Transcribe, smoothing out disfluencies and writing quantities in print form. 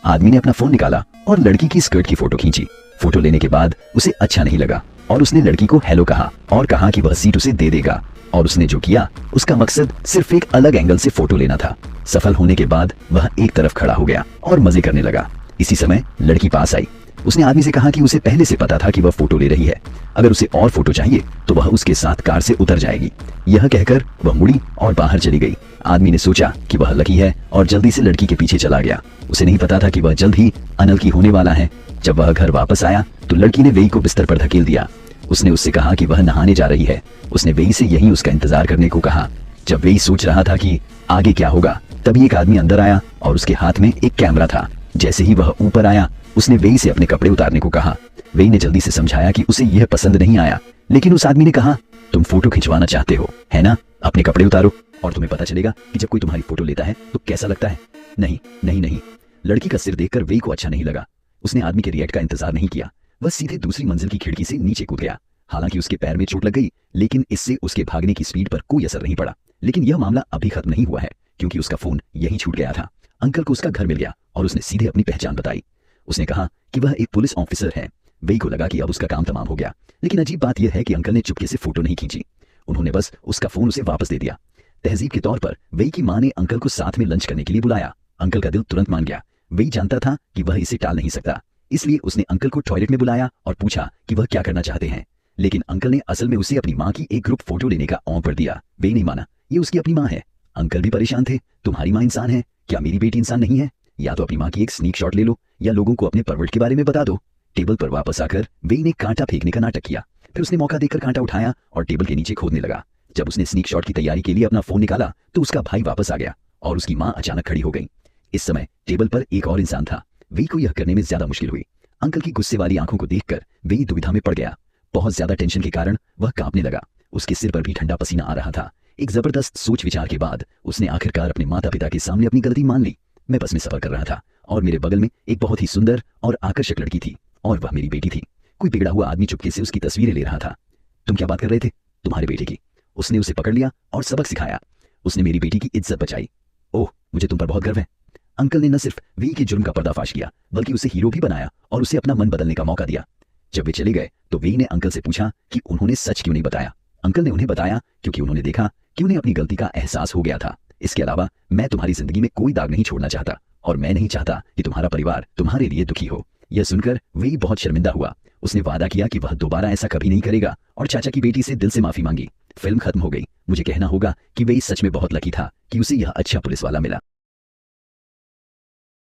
आदमी ने अपना फोन निकाला और लड़की की स्कर्ट की फोटो खींची। फोटो लेने के बाद उसे अच्छा नहीं लगा और उसने लड़की को हेलो कहा और कहा कि वह सीट उसे दे देगा। और उसने जो किया उसका मकसद सिर्फ एक अलग एंगल से फोटो लेना था। सफल होने के बाद वह एक तरफ खड़ा हो गया और मजे करने लगा। इसी समय लड़की पास आई। उसने आदमी से कहा कि उसे पहले से पता था कि वह फोटो ले रही है, अगर उसे और फोटो चाहिए तो वह उसके साथ कार से उतर जाएगी। यह कहकर वह मुड़ी और बाहर चली गई। आदमी ने सोचा कि वह लकी है और जल्दी से लड़की के पीछे चला गया। उसे नहीं पता था कि वह जल्द ही अनलकी होने वाला है। जब वह घर वापस आया तो लड़की ने वेई को बिस्तर पर धकेल दिया। उसने उससे कहा कि वह नहाने जा रही है। उसने वेई से यहीं उसका इंतजार करने को कहा। जब वेई सोच रहा था कि आगे क्या होगा, तभी एक आदमी अंदर आया और उसके हाथ में एक कैमरा था। जैसे ही वह ऊपर आया उसने वेई से अपने कपड़े उतारने को कहा। वेई ने जल्दी से समझाया कि उसे यह पसंद नहीं आया, लेकिन उस आदमी ने कहा, तुम फोटो खिंचवाना चाहते हो है ना, अपने कपड़े उतारो और तुम्हें पता चलेगा कि जब कोई तुम्हारी फोटो लेता है तो कैसा लगता है। नहीं नहीं नहीं। लड़की का सिर देखकर वेई को अच्छा नहीं लगा। उसने आदमी के रिएक्ट का इंतजार नहीं किया। वह सीधे दूसरी मंजिल की खिड़की से नीचे कूद गया। हालांकि उसके पैर में चोट लग गई, लेकिन इससे उसके भागने की स्पीड पर कोई असर नहीं पड़ा। लेकिन यह मामला अभी खत्म नहीं हुआ है, क्योंकि उसका फोन यहीं छूट गया था। अंकल को उसका घर मिल गया और उसने सीधे अपनी पहचान बताई। उसने कहा कि वह एक पुलिस ऑफिसर है। वेई को लगा कि अब उसका काम तमाम हो गया, लेकिन अजीब बात यह है कि अंकल ने चुपके से फोटो नहीं खींची। उन्होंने बस उसका फोन उसे वापस दे दिया। तहजीब के तौर पर वेई की मां ने अंकल को साथ में लंच करने के लिए बुलाया। अंकल का दिल तुरंत मान गया। वेई जानता था कि वह इसे टाल नहीं सकता, इसलिए उसने अंकल को टॉयलेट में बुलाया और पूछा कि वह क्या करना चाहते हैं। लेकिन अंकल ने असल में उसे अपनी माँ की एक ग्रुप फोटो लेने का ऑफर दिया। वेई नहीं माना, ये उसकी अपनी माँ है। अंकल भी परेशान थे। तुम्हारी माँ इंसान है, क्या मेरी बेटी इंसान नहीं है? या तो अपनी माँ की एक स्नीक शॉट ले लो या लोगों को अपने परवट के बारे में बता दो। टेबल पर वापस आकर वेई ने कांटा फेंकने का नाटक किया। फिर उसने मौका देखकर कांटा उठाया और टेबल के नीचे खोदने लगा। जब उसने स्नीक शॉट की तैयारी के लिए अपना फोन निकाला तो उसका भाई वापस आ गया और उसकी माँ अचानक खड़ी हो गई। इस समय टेबल पर एक और इंसान था। वेई को यह करने में ज्यादा मुश्किल हुई। अंकल की गुस्से वाली आंखों को देखकर वेई दुविधा में पड़ गया। बहुत ज्यादा टेंशन के कारण वह कांपने लगा। उसके सिर पर भी ठंडा पसीना आ रहा था। एक जबरदस्त सोच विचार के बाद उसने आखिरकार अपने माता पिता के सामने अपनी गलती मान ली। मैं बस में सफर कर रहा था और मेरे बगल में एक बहुत ही सुंदर और आकर्षक लड़की थी और वह मेरी बेटी थी। कोई बिगड़ा हुआ आदमी चुपके से उसकी तस्वीरें ले रहा था। तुम क्या बात कर रहे थे? तुम्हारे बेटे की। उसने उसे पकड़ लिया और सबक सिखाया। उसने मेरी बेटी की इज्जत बचाई। ओह, मुझे तुम पर बहुत गर्व है। अंकल ने न सिर्फ वेई के जुर्म का पर्दाफाश किया, बल्कि उसे हीरो भी बनाया और उसे अपना मन बदलने का मौका दिया। जब वे चले गए तो वेई ने अंकल से पूछा कि उन्होंने सच क्यों नहीं बताया। अंकल ने उन्हें बताया क्योंकि उन्होंने देखा कि उन्हें अपनी गलती का एहसास हो गया था। इसके अलावा मैं तुम्हारी जिंदगी में कोई दाग नहीं छोड़ना चाहता और मैं नहीं चाहता कि तुम्हारा परिवार तुम्हारे लिए दुखी हो। यह सुनकर वेई बहुत शर्मिंदा हुआ। उसने वादा किया कि वह दोबारा ऐसा कभी नहीं करेगा और चाचा की बेटी से दिल से माफी मांगी। फिल्म खत्म हो गई। मुझे कहना होगा कि वेई सच में बहुत लकी था कि उसे यह अच्छा पुलिस वाला मिला।